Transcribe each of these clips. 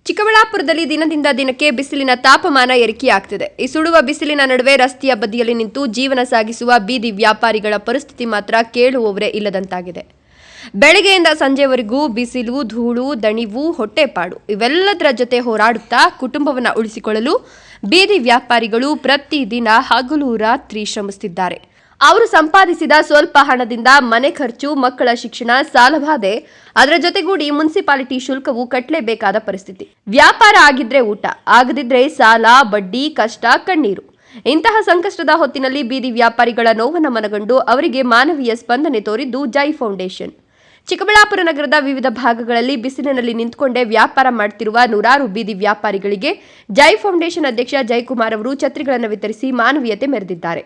ಚಿಕ್ಕಬಳ್ಳಾಪುರದಲ್ಲಿ ದಿನದಿಂದ ದಿನಕ್ಕೆ ಬಿಸಿಲಿನ ತಾಪಮಾನ ಏರಿಕೆಯಾಗ್ತಿದೆ. ಈ ಸುಡುವ ಬಿಸಿಲಿನ ನಡುವೆ ರಸ್ತೆಯ ಬದಿಯಲ್ಲಿ ನಿಂತು ಜೀವನ ಸಾಗಿಸುವ ಬೀದಿ ವ್ಯಾಪಾರಿಗಳ ಪರಿಸ್ಥಿತಿ ಮಾತ್ರ ಕೇಳುವವರೇ ಇಲ್ಲದಂತಾಗಿದೆ. ಬೆಳಗ್ಗೆಯಿಂದ ಸಂಜೆವರೆಗೂ ಬಿಸಿಲು, ಧೂಳು, ದಣಿವು, ಹೊಟ್ಟೆಪಾಡು ಇವೆಲ್ಲದರ ಜೊತೆ ಹೋರಾಡುತ್ತಾ ಕುಟುಂಬವನ್ನು ಉಳಿಸಿಕೊಳ್ಳಲು ಬೀದಿ ವ್ಯಾಪಾರಿಗಳು ಪ್ರತಿದಿನ ಹಗಲು ರಾತ್ರಿ ಶ್ರಮಿಸುತ್ತಿದ್ದಾರೆ. ಅವರು ಸಂಪಾದಿಸಿದ ಸ್ವಲ್ಪ ಹಣದಿಂದ ಮನೆ ಖರ್ಚು, ಮಕ್ಕಳ ಶಿಕ್ಷಣ, ಸಾಲಬಾಧೆ, ಅದರ ಜೊತೆಗೂಡಿ ಮುನ್ಸಿಪಾಲಿಟಿ ಶುಲ್ಕವು ಕಟ್ಟಲೇಬೇಕಾದ ಪರಿಸ್ಥಿತಿ. ವ್ಯಾಪಾರ ಆಗಿದ್ರೆ ಊಟ, ಆಗದಿದ್ರೆ ಸಾಲ, ಬಡ್ಡಿ, ಕಷ್ಟ, ಕಣ್ಣೀರು. ಇಂತಹ ಸಂಕಷ್ಟದ ಹೊತ್ತಿನಲ್ಲಿ ಬೀದಿ ವ್ಯಾಪಾರಿಗಳ ನೋವನ್ನು ಮನಗಂಡು ಅವರಿಗೆ ಮಾನವೀಯ ಸ್ಪಂದನೆ ತೋರಿದ್ದು ಜೈ ಫೌಂಡೇಶನ್. ಚಿಕ್ಕಬಳ್ಳಾಪುರ ನಗರದ ವಿವಿಧ ಭಾಗಗಳಲ್ಲಿ ಬಿಸಿಲಿನಲ್ಲಿ ನಿಂತುಕೊಂಡೇ ವ್ಯಾಪಾರ ಮಾಡುತ್ತಿರುವ ನೂರಾರು ಬೀದಿ ವ್ಯಾಪಾರಿಗಳಿಗೆ ಜೈ ಫೌಂಡೇಶನ್ ಅಧ್ಯಕ್ಷ ಜಯಕುಮಾರ್ ಅವರು ಛತ್ರಿಗಳನ್ನು ವಿತರಿಸಿ ಮಾನವೀಯತೆ ಮೆರೆದಿದ್ದಾರೆ.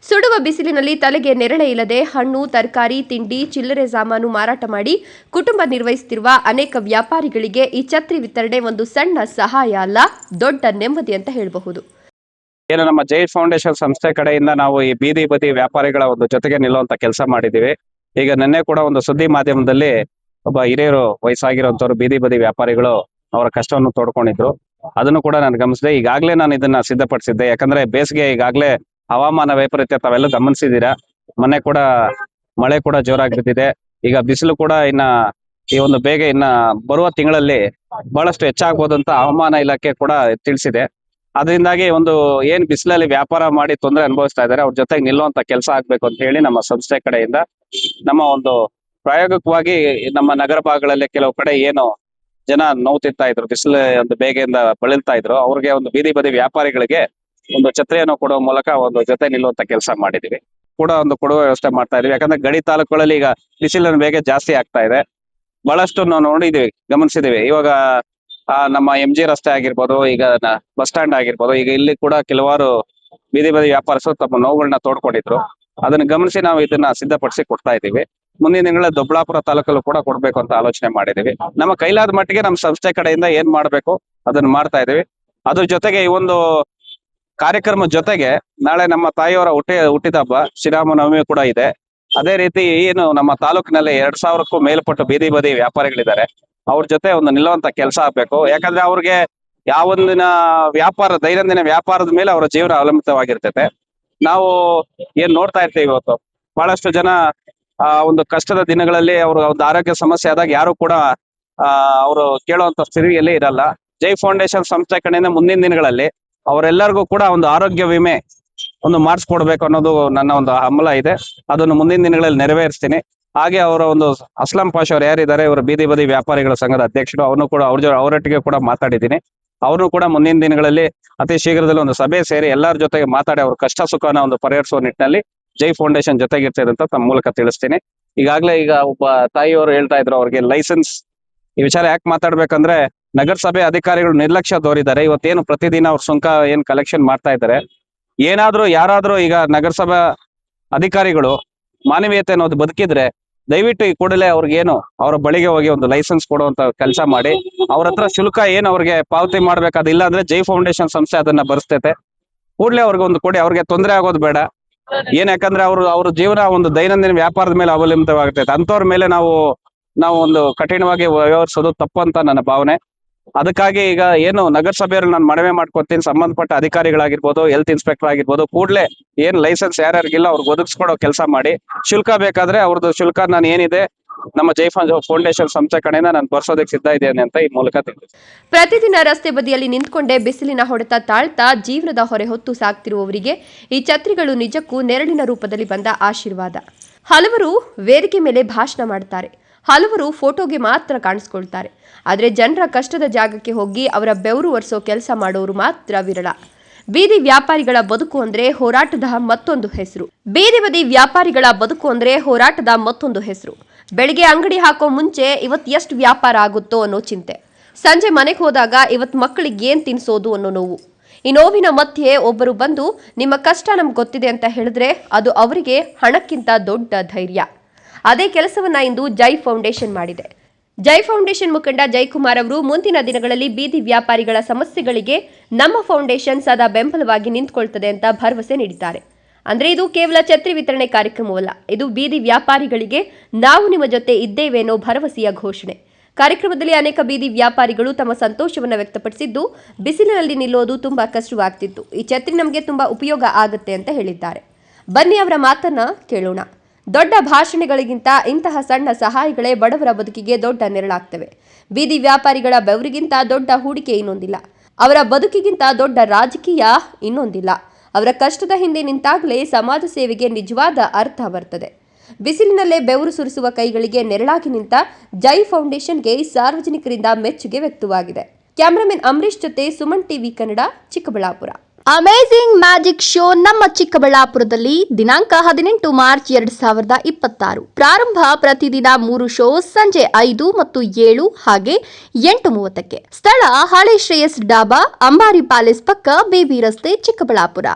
ಸುಡುವ ಬಿಸಿಲಿನಲ್ಲಿ ತಲೆಗೆ ನೆರಳೆ ಇಲ್ಲದೆ ಹಣ್ಣು, ತರಕಾರಿ, ತಿಂಡಿ, ಚಿಲ್ಲರೆ ಸಾಮಾನು ಮಾರಾಟ ಮಾಡಿ ಕುಟುಂಬ ನಿರ್ವಹಿಸುತ್ತಿರುವ ಅನೇಕ ವ್ಯಾಪಾರಿಗಳಿಗೆ ಈ ಛತ್ರಿ ವಿತರಣೆ ಒಂದು ಸಣ್ಣ ಸಹಾಯ ಅಲ್ಲ, ದೊಡ್ಡ ನೆಮ್ಮದಿ ಅಂತ ಹೇಳಬಹುದು. ಏನು ನಮ್ಮ ಜೈ ಫೌಂಡೇಶನ್ ಸಂಸ್ಥೆ ಕಡೆಯಿಂದ ನಾವು ಈ ಬೀದಿ ಬದಿ ವ್ಯಾಪಾರಿಗಳ ಒಂದು ಜೊತೆಗೆ ನಿಲ್ಲುವಂತ ಕೆಲಸ ಮಾಡಿದೀವಿ. ಈಗ ನಿನ್ನೆ ಕೂಡ ಒಂದು ಸುದ್ದಿ ಮಾಧ್ಯಮದಲ್ಲಿ ಒಬ್ಬ ಹಿರಿಯರು ವಯಸ್ಸಾಗಿರುವಂತವ್ರು ಬೀದಿ ಬದಿ ವ್ಯಾಪಾರಿಗಳು ಅವರ ಕಷ್ಟವನ್ನು ತೋಡ್ಕೊಂಡಿದ್ರು. ಅದನ್ನು ಕೂಡ ನಾನು ಗಮನಿಸಿದೆ. ಈಗಾಗಲೇ ನಾನು ಇದನ್ನ ಸಿದ್ಧಪಡಿಸಿದ್ದೆ. ಯಾಕಂದ್ರೆ ಬೇಸಿಗೆ ಈಗಾಗಲೇ ಹವಾಮಾನ ವೈಪರೀತ್ಯ ತಾವೆಲ್ಲ ಗಮನಿಸಿದೀರಾ. ಮೊನ್ನೆ ಕೂಡ ಮಳೆ ಕೂಡ ಜೋರಾಗಿ ಬಿದ್ದಿದೆ. ಈಗ ಬಿಸಿಲು ಕೂಡ ಈ ಒಂದು ಬೇಗ ಬರುವ ತಿಂಗಳಲ್ಲಿ ಬಹಳಷ್ಟು ಹೆಚ್ಚಾಗಬಹುದು ಅಂತ ಹವಾಮಾನ ಇಲಾಖೆ ಕೂಡ ತಿಳಿಸಿದೆ. ಅದರಿಂದಾಗಿ ಏನ್ ಬಿಸಿಲಲ್ಲಿ ವ್ಯಾಪಾರ ಮಾಡಿ ತೊಂದರೆ ಅನುಭವಿಸ್ತಾ ಇದ್ದಾರೆ, ಅವ್ರ ಜೊತೆಗೆ ನಿಲ್ಲುವಂತ ಕೆಲಸ ಆಗ್ಬೇಕು ಅಂತ ಹೇಳಿ ನಮ್ಮ ಸಂಸ್ಥೆ ಕಡೆಯಿಂದ ನಮ್ಮ ಪ್ರಾಯೋಗಿಕವಾಗಿ ನಮ್ಮ ನಗರ ಭಾಗಗಳಲ್ಲಿ ಕೆಲವು ಕಡೆ ಏನು ಜನ ನೋವು ತಿಂತಾ ಇದ್ರು, ಬಿಸಿಲು ಬೇಗೆಯಿಂದ ಬಳಲ್ತಾ ಇದ್ರು, ಅವ್ರಿಗೆ ಬೀದಿ ಬದಿ ವ್ಯಾಪಾರಿಗಳಿಗೆ ಛತ್ರಿಯನ್ನು ಕೊಡುವ ಮೂಲಕ ಜೊತೆ ನಿಲ್ಲುವಂತ ಕೆಲಸ ಮಾಡಿದೀವಿ. ಕೂಡ ಕೊಡುವ ವ್ಯವಸ್ಥೆ ಮಾಡ್ತಾ ಇದೀವಿ. ಯಾಕಂದ್ರೆ ಗಡಿ ತಾಲೂಕುಗಳಲ್ಲಿ ಈಗ ಬಿಸಿಲಿನ ಬೇಗ ಜಾಸ್ತಿ ಆಗ್ತಾ ಇದೆ. ಬಹಳಷ್ಟು ನಾವು ನೋಡಿದೀವಿ, ಗಮನಿಸಿದೀವಿ. ಇವಾಗ ನಮ್ಮ MG ರಸ್ತೆ ಆಗಿರ್ಬೋದು, ಈಗ ಬಸ್ ಸ್ಟ್ಯಾಂಡ್ ಆಗಿರ್ಬೋದು, ಈಗ ಇಲ್ಲಿ ಕೂಡ ಕೆಲವಾರು ಬೀದಿ ಬದಿ ವ್ಯಾಪಾರಸ್ಥರು ತಮ್ಮ ನೋವುಗಳನ್ನ ತೋಡ್ಕೊಂಡಿದ್ರು. ಅದನ್ನ ಗಮನಿಸಿ ನಾವು ಇದನ್ನ ಸಿದ್ಧಪಡಿಸಿ ಕೊಡ್ತಾ ಇದ್ದೀವಿ. ಮುಂದಿನ ದಿನಗಳಲ್ಲಿ ದೊಡ್ಡಬಳ್ಳಾಪುರ ತಾಲೂಕಲ್ಲೂ ಕೂಡ ಕೊಡ್ಬೇಕು ಅಂತ ಆಲೋಚನೆ ಮಾಡಿದೀವಿ. ನಮ್ಮ ಕೈಲಾದ ಮಟ್ಟಿಗೆ ನಮ್ಮ ಸಂಸ್ಥೆ ಕಡೆಯಿಂದ ಏನ್ ಮಾಡ್ಬೇಕು ಅದನ್ನ ಮಾಡ್ತಾ ಇದೀವಿ. ಅದ್ರ ಜೊತೆಗೆ ಈ ಕಾರ್ಯಕ್ರಮ ಜೊತೆಗೆ ನಾಳೆ ನಮ್ಮ ತಾಯಿಯವರ ಹುಟ್ಟಿದ ಹಬ್ಬ ಶ್ರೀರಾಮನವಮಿ ಕೂಡ ಇದೆ. ಅದೇ ರೀತಿ ಏನು ನಮ್ಮ ತಾಲೂಕಿನಲ್ಲಿ 2000ಕ್ಕೂ ಮೇಲ್ಪಟ್ಟು ಬೀದಿ ಬದಿ ವ್ಯಾಪಾರಿಗಳಿದ್ದಾರೆ. ಅವ್ರ ಜೊತೆ ನಿಲ್ಲುವಂತ ಕೆಲಸ ಆಗ್ಬೇಕು. ಯಾಕಂದ್ರೆ ಅವ್ರಿಗೆ ಯಾವೊಂದಿನ ದೈನಂದಿನ ವ್ಯಾಪಾರದ ಮೇಲೆ ಅವರ ಜೀವನ ಅವಲಂಬಿತವಾಗಿರ್ತೈತೆ. ನಾವು ಏನ್ ನೋಡ್ತಾ ಇರ್ತೀವಿ, ಇವತ್ತು ಬಹಳಷ್ಟು ಜನ ಕಷ್ಟದ ದಿನಗಳಲ್ಲಿ ಅವ್ರ ಆರೋಗ್ಯ ಸಮಸ್ಯೆ ಆದಾಗ ಯಾರು ಕೂಡ ಅವರು ಕೇಳುವಂತ ಸ್ಥಿತಿಯಲ್ಲಿ ಇರಲ್ಲ. ಜೈ ಫೌಂಡೇಶನ್ ಸಂಸ್ಥೆ ಕಡೆಯಿಂದ ಮುಂದಿನ ದಿನಗಳಲ್ಲಿ ಅವರೆಲ್ಲರಿಗೂ ಕೂಡ ಆರೋಗ್ಯ ವಿಮೆ ಮಾಡಿಸ್ಕೊಡ್ಬೇಕು ಅನ್ನೋದು ನನ್ನ ಹಂಬಲ ಇದೆ. ಅದನ್ನು ಮುಂದಿನ ದಿನಗಳಲ್ಲಿ ನೆರವೇರಿಸ್ತೀನಿ. ಹಾಗೆ ಅವರ ಅಸ್ಲಂ ಪಾಷ್ ಅವ್ರು ಯಾರಿದ್ದಾರೆ, ಇವರು ಬೀದಿ ಬದಿ ವ್ಯಾಪಾರಿಗಳ ಸಂಘದ ಅಧ್ಯಕ್ಷರು, ಅವನು ಕೂಡ ಅವರೊಟ್ಟಿಗೆ ಕೂಡ ಮಾತಾಡಿದ್ದೀನಿ. ಅವ್ರನ್ನು ಕೂಡ ಮುಂದಿನ ದಿನಗಳಲ್ಲಿ ಅತಿ ಶೀಘ್ರದಲ್ಲಿ ಸಭೆ ಸೇರಿ ಎಲ್ಲರ ಜೊತೆಗೆ ಮಾತಾಡಿ ಅವ್ರ ಕಷ್ಟ ಸುಖನ ಪರಿಹರಿಸುವ ನಿಟ್ಟಿನಲ್ಲಿ ಜೈ ಫೌಂಡೇಶನ್ ಜೊತೆಗಿರ್ತದೆ ಅಂತ ತಮ್ಮ ಮೂಲಕ ತಿಳಿಸ್ತೀನಿ. ಈಗಾಗಲೇ ಒಬ್ಬ ತಾಯಿಯವರು ಹೇಳ್ತಾ ಇದ್ರು, ಅವ್ರಿಗೆ ಲೈಸೆನ್ಸ್ ಈ ವಿಚಾರ ಯಾಕೆ ಮಾತಾಡ್ಬೇಕಂದ್ರೆ, ನಗರಸಭೆ ಅಧಿಕಾರಿಗಳು ನಿರ್ಲಕ್ಷ್ಯ ತೋರಿದ್ದಾರೆ. ಇವತ್ತೇನು ಪ್ರತಿದಿನ ಅವ್ರ ಸುಂಕ ಕಲೆಕ್ಷನ್ ಮಾಡ್ತಾ ಇದ್ದಾರೆ. ಯಾರಾದ್ರೂ ಈಗ ನಗರಸಭಾ ಅಧಿಕಾರಿಗಳು ಮಾನವೀಯತೆ ಅನ್ನೋದು ಬದುಕಿದ್ರೆ ದಯವಿಟ್ಟು ಈ ಕೂಡಲೇ ಅವರ ಬಳಿಗೆ ಹೋಗಿ ಲೈಸೆನ್ಸ್ ಕೊಡುವಂತ ಕೆಲಸ ಮಾಡಿ. ಅವ್ರ ಹತ್ರ ಶುಲ್ಕ ಅವ್ರಿಗೆ ಪಾವತಿ ಮಾಡ್ಬೇಕಾದಿಲ್ಲ ಅಂದ್ರೆ ಜೈ ಫೌಂಡೇಶನ್ ಸಂಸ್ಥೆ ಅದನ್ನ ಭರಿಸ್ತೈತೆ. ಕೂಡಲೇ ಅವ್ರಿಗೆ ಕೊಡಿ, ಅವ್ರಿಗೆ ತೊಂದರೆ ಆಗೋದು ಬೇಡ. ಯಾಕಂದ್ರೆ ಅವ್ರ ಜೀವನ ದೈನಂದಿನ ವ್ಯಾಪಾರದ ಮೇಲೆ ಅವಲಂಬಿತವಾಗ್ತೈತೆ. ಅಂತವ್ರ ಮೇಲೆ ನಾವು ಕಠಿಣವಾಗಿ ವ್ಯವಹರಿಸೋದು ತಪ್ಪು ಅಂತ ನನ್ನ ಭಾವನೆ. ಅದಕ್ಕಾಗಿ ಈಗ ನಗರಸಭೆಯವ್ರಿಗೆ ನಾನು ಮನವಿ ಮಾಡ್ಕೊತೀನಿ, ಸಂಬಂಧಪಟ್ಟ ಅಧಿಕಾರಿಗಳಾಗಿರ್ಬೋದು, ಹೆಲ್ತ್ ಇನ್ಸ್ಪೆಕ್ಟರ್ ಆಗಿರ್ಬೋದು, ಕೂಡಲೇ ಲೈಸೆನ್ಸ್ ಯಾರ್ಯಾರಿಗಿಲ್ಲ ಅವ್ರಿಗೆ ಒದಗಿಸ್ಕೊಡೋ ಕೆಲಸ ಮಾಡಿ. ಶುಲ್ಕ ಬೇಕಾದ್ರೆ ಅವ್ರದ್ದು ಶುಲ್ಕ ನಾನು ಏನಿದೆ ನಮ್ಮ ಜೈ ಫೌಂಡೇಶನ್ ಸಂಸ್ಥೆ ಕಡೆಯಿಂದ ನಾನು ಬರ್ಸೋದಕ್ಕೆ ಸಿದ್ಧ ಇದ್ದೇನೆ ಅಂತ ಈ ಮೂಲಕ ತಿಳಿಸಿ. ಪ್ರತಿದಿನ ರಸ್ತೆ ಬದಿಯಲ್ಲಿ ನಿಂತ್ಕೊಂಡೇ ಬಿಸಿಲಿನ ಹೊಡೆತ ತಾಳ್ತಾ ಜೀವನದ ಹೊರೆ ಹೊತ್ತು ಸಾಕ್ತಿರುವವರಿಗೆ ಈ ಛತ್ರಿಗಳು ನಿಜಕ್ಕೂ ನೆರಳಿನ ರೂಪದಲ್ಲಿ ಬಂದ ಆಶೀರ್ವಾದ. ಹಲವರು ವೇದಿಕೆ ಮೇಲೆ ಭಾಷಣ ಮಾಡ್ತಾರೆ, ಹಲವರು ಫೋಟೋಗೆ ಮಾತ್ರ ಕಾಣಿಸ್ಕೊಳ್ತಾರೆ. ಆದರೆ ಜನರ ಕಷ್ಟದ ಜಾಗಕ್ಕೆ ಹೋಗಿ ಅವರ ಬೆವರು ಒರೆಸೋ ಕೆಲಸ ಮಾಡೋರು ಮಾತ್ರ ವಿರಳ. ಬೀದಿ ವ್ಯಾಪಾರಿಗಳ ಬದುಕು ಅಂದ್ರೆ ಹೋರಾಟದ ಮತ್ತೊಂದು ಹೆಸರು. ಬೀದಿ ಬದಿ ವ್ಯಾಪಾರಿಗಳ ಬದುಕು ಅಂದ್ರೆ ಹೋರಾಟದ ಮತ್ತೊಂದು ಹೆಸರು. ಬೆಳಿಗ್ಗೆ ಅಂಗಡಿ ಹಾಕೋ ಮುಂಚೆ ಇವತ್ತು ಎಷ್ಟು ವ್ಯಾಪಾರ ಆಗುತ್ತೋ ಅನ್ನೋ ಚಿಂತೆ, ಸಂಜೆ ಮನೆಗೆ ಹೋದಾಗ ಇವತ್ತು ಮಕ್ಕಳಿಗೆ ಏನ್ ತಿನ್ಸೋದು ಅನ್ನೋ ನೋವು. ಈ ನೋವಿನ ಮಧ್ಯೆ ಒಬ್ಬರು ಬಂದು ನಿಮ್ಮ ಕಷ್ಟ ನಮ್ಗೆ ಗೊತ್ತಿದೆ ಅಂತ ಹೇಳಿದ್ರೆ ಅದು ಅವರಿಗೆ ಹಣಕ್ಕಿಂತ ದೊಡ್ಡ ಧೈರ್ಯ. ಅದೇ ಕೆಲಸವನ್ನ ಇಂದು ಜೈ ಫೌಂಡೇಶನ್ ಮಾಡಿದೆ. ಜೈ ಫೌಂಡೇಶನ್ ಮುಖಂಡ ಜಯಕುಮಾರ್ ಅವರು ಮುಂದಿನ ದಿನಗಳಲ್ಲಿ ಬೀದಿ ವ್ಯಾಪಾರಿಗಳ ಸಮಸ್ಯೆಗಳಿಗೆ ನಮ್ಮ ಫೌಂಡೇಶನ್ ಸದಾ ಬೆಂಬಲವಾಗಿ ನಿಂತುಕೊಳ್ತದೆ ಅಂತ ಭರವಸೆ ನೀಡಿದ್ದಾರೆ. ಅಂದ್ರೆ ಇದು ಕೇವಲ ಛತ್ರಿ ವಿತರಣೆ ಕಾರ್ಯಕ್ರಮವಲ್ಲ, ಇದು ಬೀದಿ ವ್ಯಾಪಾರಿಗಳಿಗೆ ನಾವು ನಿಮ್ಮ ಜೊತೆ ಇದ್ದೇವೆ ಅನ್ನೋ ಭರವಸೆಯ ಘೋಷಣೆ. ಕಾರ್ಯಕ್ರಮದಲ್ಲಿ ಅನೇಕ ಬೀದಿ ವ್ಯಾಪಾರಿಗಳು ತಮ್ಮ ಸಂತೋಷವನ್ನು ವ್ಯಕ್ತಪಡಿಸಿದ್ದು, ಬಿಸಿಲಿನಲ್ಲಿ ನಿಲ್ಲೋದು ತುಂಬಾ ಕಷ್ಟವಾಗ್ತಿತ್ತು. ಈ ಛತ್ರಿ ನಮಗೆ ತುಂಬಾ ಉಪಯೋಗ ಆಗುತ್ತೆ ಅಂತ ಹೇಳಿದ್ದಾರೆ. ಬನ್ನಿ ಅವರ ಮಾತನ್ನ ಕೇಳೋಣ. ದೊಡ್ಡ ಭಾಷಣಗಳಿಗಿಂತ ಇಂತಹ ಸಣ್ಣ ಸಹಾಯಗಳೇ ಬಡವರ ಬದುಕಿಗೆ ದೊಡ್ಡ ನೆರಳಾಗ್ತವೆ. ಬೀದಿ ವ್ಯಾಪಾರಿಗಳ ಬೆವರಿಗಿಂತ ದೊಡ್ಡ ಹೂಡಿಕೆ ಇನ್ನೊಂದಿಲ್ಲ. ಅವರ ಬದುಕಿಗಿಂತ ದೊಡ್ಡ ರಾಜಕೀಯ ಇನ್ನೊಂದಿಲ್ಲ. ಅವರ ಕಷ್ಟದ ಹಿಂದೆ ನಿಂತಾಗಲೇ ಸಮಾಜ ಸೇವೆಗೆ ನಿಜವಾದ ಅರ್ಥ ಬರ್ತದೆ. ಬಿಸಿಲಿನಲ್ಲೇ ಬೆವರು ಸುರಿಸುವ ಕೈಗಳಿಗೆ ನೆರಳಾಗಿ ನಿಂತ ಜೈ ಫೌಂಡೇಶನ್ಗೆ ಸಾರ್ವಜನಿಕರಿಂದ ಮೆಚ್ಚುಗೆ ವ್ಯಕ್ತವಾಗಿದೆ. ಕ್ಯಾಮರಾಮನ್ ಅಂಬರೀಶ್ ಜೊತೆ Suman TV Kannada, Chikkaballapur. Amazing magic show ನಮ್ಮ ಚಿಕ್ಕಬಳ್ಳಾಪುರದಲ್ಲಿ ದಿನಾಂಕ 18 ಮಾರ್ಚ್ 2026. ಪ್ರಾರಂಭ ಪ್ರತಿದಿನ 3 ಶೋ ಸಂಜೆ 5 ಮತ್ತು 7 ಹಾಗೆ 8:30ಕ್ಕೆ. ಸ್ಥಳ ಹಳೆ ಶ್ರೇಯಸ್ ಡಾಬಾ, ಅಂಬಾರಿ ಪ್ಯಾಲೇಸ್ ಪಕ್ಕ, ಬೇಬಿ ರಸ್ತೆ, ಚಿಕ್ಕಬಳ್ಳಾಪುರ.